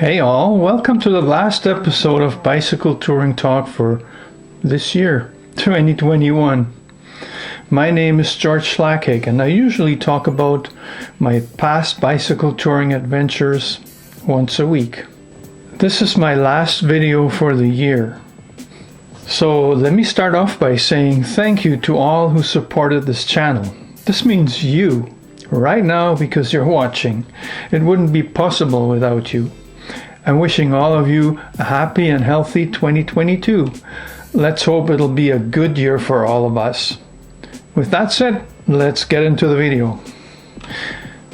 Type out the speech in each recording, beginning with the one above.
Hey all, welcome to the last episode of Bicycle Touring Talk for this year, 2021. My name is George Schlacek and I usually talk about my past bicycle touring adventures once a week. This is my last video for the year. So let me start off by saying thank you to all who supported this channel. This means you, right now, because you're watching. It wouldn't be possible without you. I'm wishing all of you a happy and healthy 2022. Let's hope it'll be a good year for all of us. With that said, let's get into the video.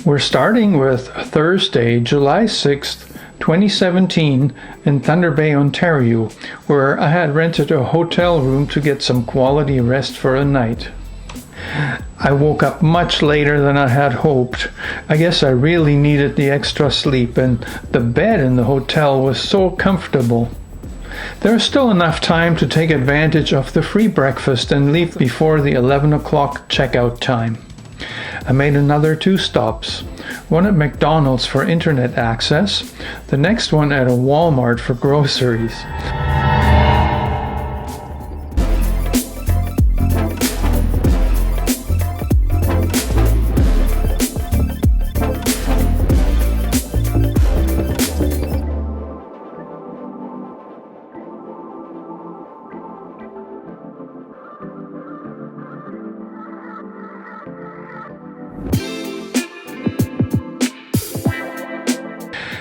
We're starting with Thursday, July 6th, 2017 in Thunder Bay, Ontario, where I had rented a hotel room to get some quality rest for a night. I woke up much later than I had hoped. I guess I really needed the extra sleep, and the bed in the hotel was so comfortable. There was still enough time to take advantage of the free breakfast and leave before the 11 o'clock checkout time. I made another 2 stops, one at McDonald's for internet access, the next one at a Walmart for groceries.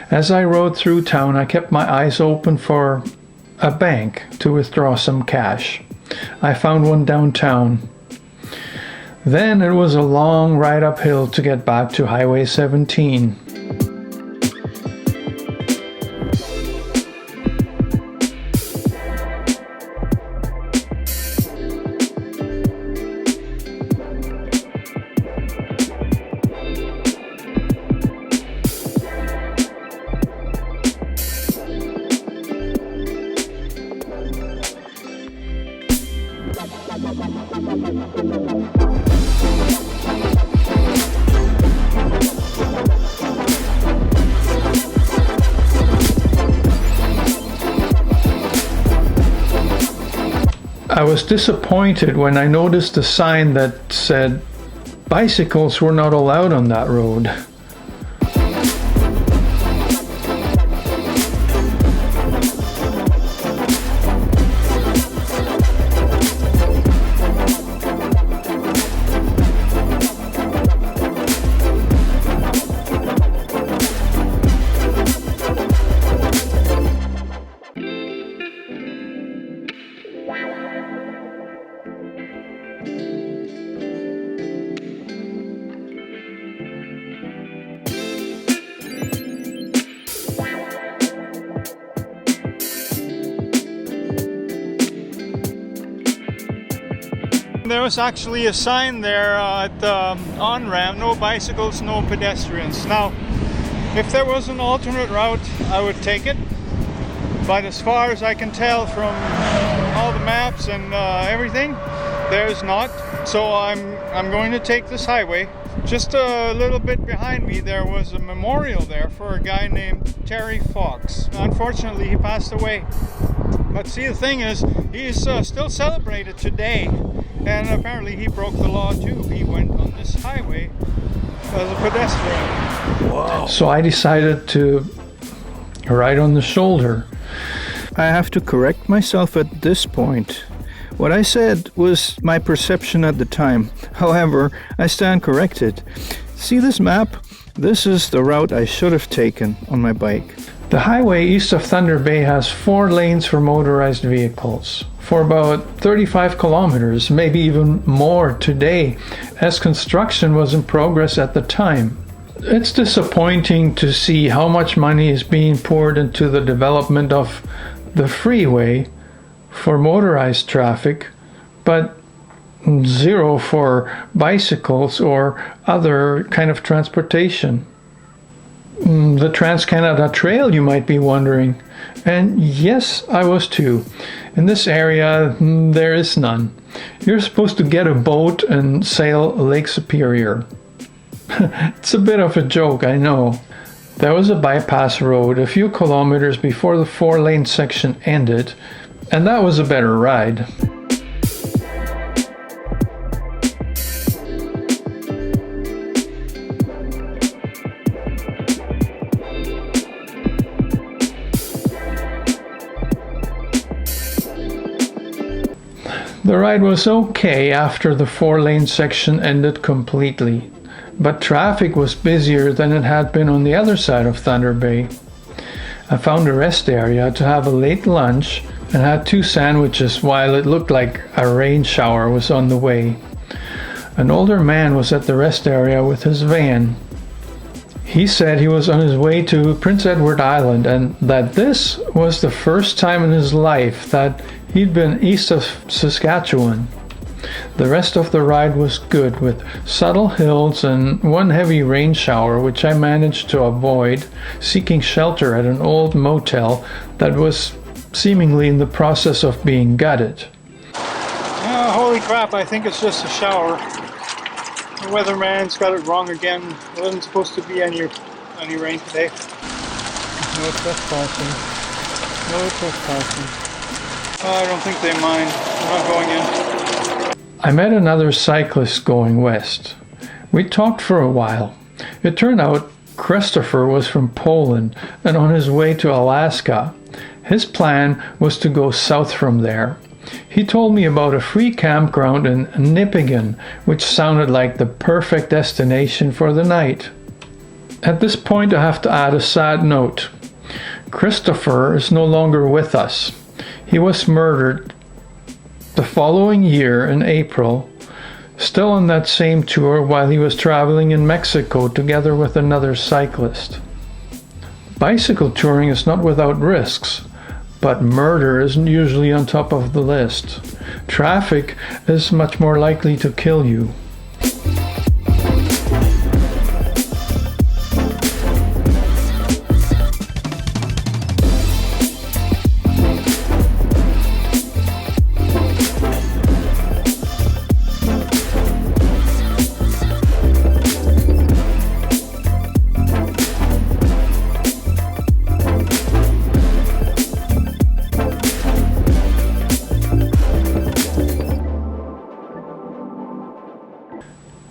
As I rode through town, I kept my eyes open for a bank to withdraw some cash. I found one downtown. Then it was a long ride uphill to get back to Highway 17. I was disappointed when I noticed a sign that said bicycles were not allowed on that road. There was actually a sign there at the on-ramp, no bicycles, no pedestrians. Now, if there was an alternate route, I would take it. But as far as I can tell from all the maps and everything, there's not. So I'm going to take this highway. Just a little bit behind me, there was a memorial there for a guy named Terry Fox. Unfortunately, he passed away. But see, the thing is, he's still celebrated today. And apparently he broke the law too. He went on this highway as a pedestrian. Wow. So I decided to ride on the shoulder. I have to correct myself at this point. What I said was my perception at the time. However, I stand corrected. See this map? This is the route I should have taken on my bike. The highway east of Thunder Bay has 4 lanes for motorized vehicles. For about 35 kilometers, maybe even more today, as construction was in progress at the time. It's disappointing to see how much money is being poured into the development of the freeway for motorized traffic, but zero for bicycles or other kind of transportation. The Trans-Canada Trail, you might be wondering. And yes, I was too. In this area, there is none. You're supposed to get a boat and sail Lake Superior. It's a bit of a joke, I know. There was a bypass road a few kilometers before the 4-lane section ended, and that was a better ride. The ride was okay after the 4-lane section ended completely, but traffic was busier than it had been on the other side of Thunder Bay. I found a rest area to have a late lunch and had 2 sandwiches while it looked like a rain shower was on the way. An older man was at the rest area with his van. He said he was on his way to Prince Edward Island and that this was the first time in his life that he'd been east of Saskatchewan. The rest of the ride was good, with subtle hills and one heavy rain shower, which I managed to avoid, seeking shelter at an old motel that was seemingly in the process of being gutted. Holy crap, I think it's just a shower. The weatherman's got it wrong again. It wasn't supposed to be any rain today. No trespassing. No trespassing. I don't think they mind. I'm not going in. I met another cyclist going west. We talked for a while. It turned out Krzysztof was from Poland and on his way to Alaska. His plan was to go south from there. He told me about a free campground in Nipigon, which sounded like the perfect destination for the night. At this point, I have to add a sad note. Krzysztof is no longer with us. He was murdered the following year in April, still on that same tour while he was traveling in Mexico together with another cyclist. Bicycle touring is not without risks, but murder isn't usually on top of the list. Traffic is much more likely to kill you.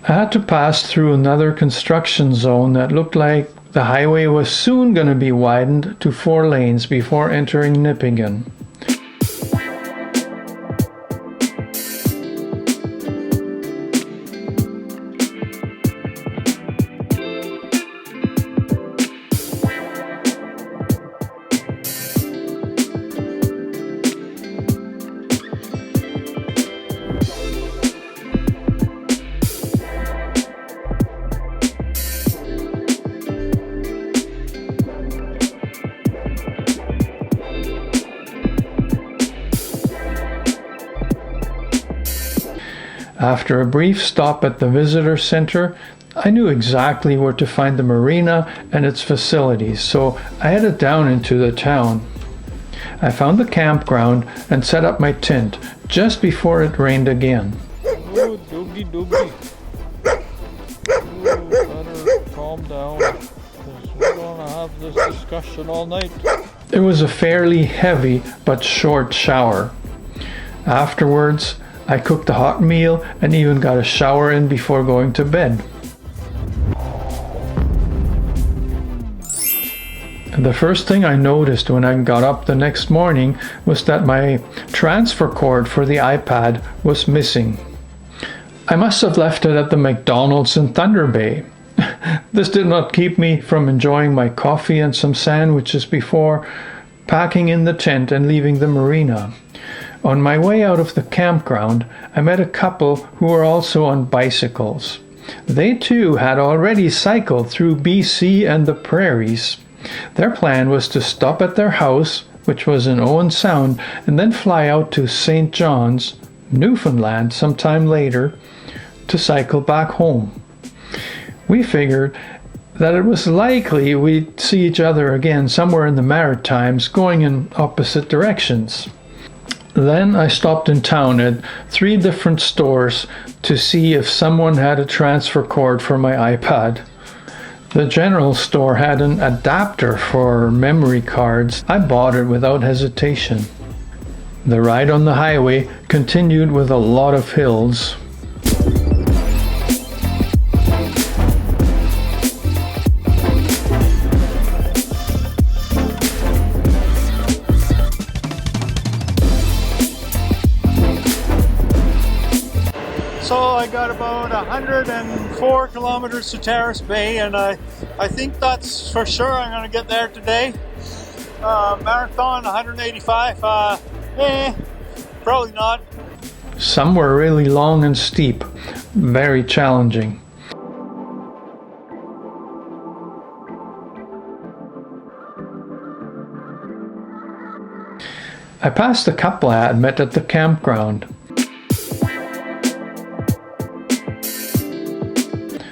I had to pass through another construction zone that looked like the highway was soon going to be widened to 4 lanes before entering Nipigon. After a brief stop at the visitor center, I knew exactly where to find the marina and its facilities, so I headed down into the town. I found the campground and set up my tent just before it rained again. Oh, doogie doogie. Oh, better calm down, because we're going to have this discussion all night. It was a fairly heavy but short shower. Afterwards, I cooked a hot meal and even got a shower in before going to bed. And the first thing I noticed when I got up the next morning was that my transfer cord for the iPad was missing. I must have left it at the McDonald's in Thunder Bay. This did not keep me from enjoying my coffee and some sandwiches before packing in the tent and leaving the marina. On my way out of the campground, I met a couple who were also on bicycles. They too had already cycled through BC and the prairies. Their plan was to stop at their house, which was in Owen Sound, and then fly out to St. John's, Newfoundland sometime later to cycle back home. We figured that it was likely we'd see each other again somewhere in the Maritimes going in opposite directions. Then I stopped in town at 3 different stores to see if someone had a transfer cord for my iPad. The general store had an adapter for memory cards. I bought it without hesitation. The ride on the highway continued with a lot of hills. So I got about 104 kilometers to Terrace Bay, and I think that's for sure I'm going to get there today. Marathon 185, probably not. Some were really long and steep, very challenging. I passed a couple I had met at the campground.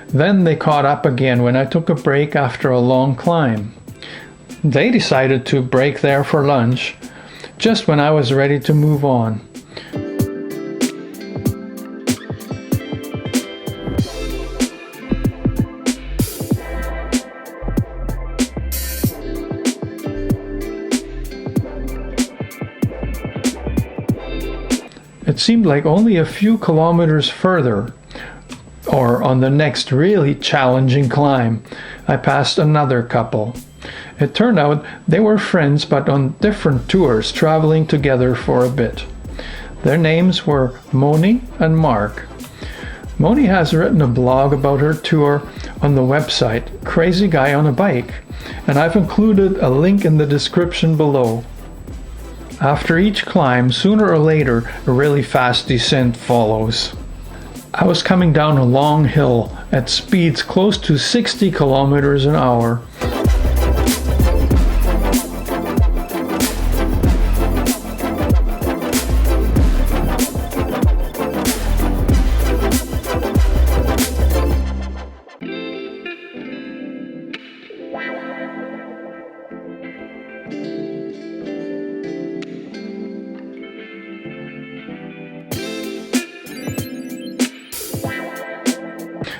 Then they caught up again when I took a break after a long climb. They decided to break there for lunch, just when I was ready to move on. It seemed like only a few kilometers further, or on the next really challenging climb, I passed another couple. It turned out they were friends but on different tours, traveling together for a bit. Their names were Moni and Mark. Moni has written a blog about her tour on the website Crazy Guy on a Bike, and I've included a link in the description below. After each climb, sooner or later, a really fast descent follows. I was coming down a long hill at speeds close to 60 kilometers an hour.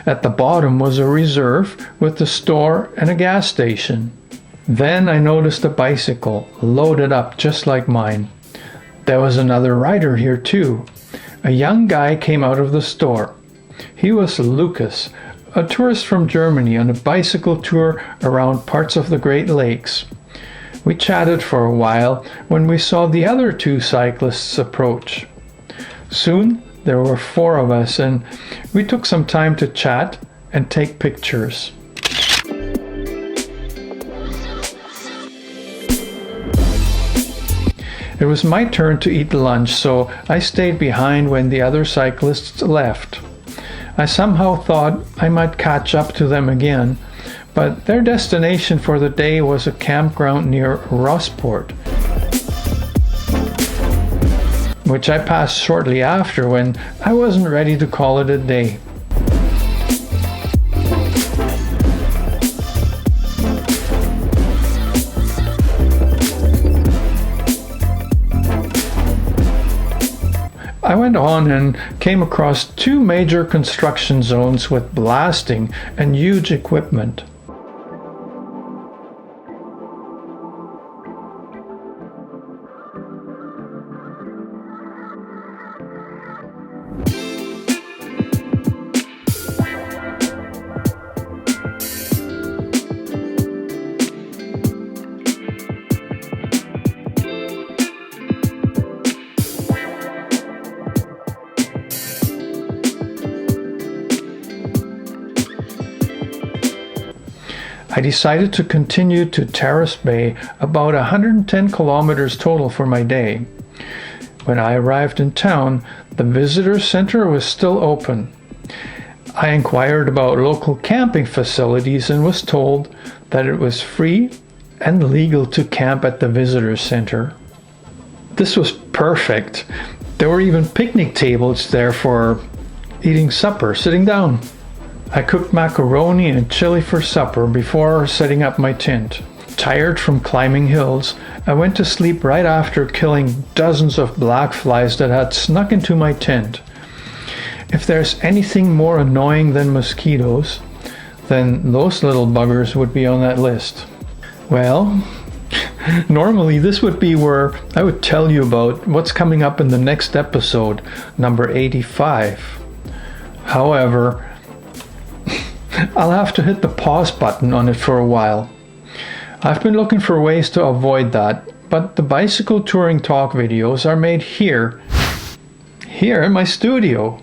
At the bottom was a reserve with a store and a gas station. Then I noticed a bicycle loaded up just like mine. There was another rider here too. A young guy came out of the store. He was Lucas, a tourist from Germany on a bicycle tour around parts of the Great Lakes. We chatted for a while when we saw the other two cyclists approach. Soon there were 4 of us, and we took some time to chat and take pictures. It was my turn to eat lunch, so I stayed behind when the other cyclists left. I somehow thought I might catch up to them again, but their destination for the day was a campground near Rossport, which I passed shortly after when I wasn't ready to call it a day. I went on and came across 2 major construction zones with blasting and huge equipment. I decided to continue to Terrace Bay, about 110 kilometers total for my day. When I arrived in town, the visitor center was still open. I inquired about local camping facilities and was told that it was free and legal to camp at the visitor center. This was perfect. There were even picnic tables there for eating supper, sitting down. I cooked macaroni and chili for supper before setting up my tent. Tired from climbing hills, I went to sleep right after killing dozens of black flies that had snuck into my tent. If there's anything more annoying than mosquitoes, then those little buggers would be on that list. Well, normally this would be where I would tell you about what's coming up in the next episode, number 85. However, I'll have to hit the pause button on it for a while. I've been looking for ways to avoid that, but the Bicycle Touring Talk videos are made here in my studio.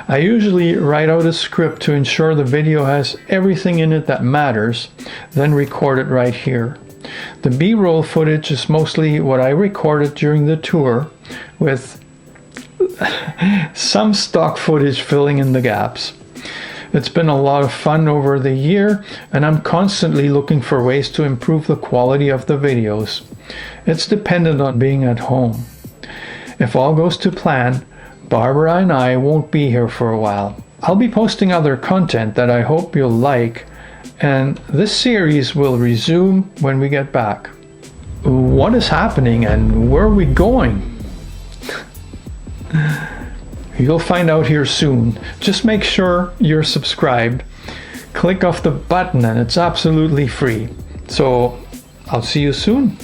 I usually write out a script to ensure the video has everything in it that matters, then record it right here. The B-roll footage is mostly what I recorded during the tour, with some stock footage filling in the gaps. It's been a lot of fun over the year, and I'm constantly looking for ways to improve the quality of the videos. It's dependent on being at home. If all goes to plan, Barbara and I won't be here for a while. I'll be posting other content that I hope you'll like, and this series will resume when we get back. What is happening and where are we going? You'll find out here soon. Just make sure you're subscribed. Click off the button and it's absolutely free. So I'll see you soon.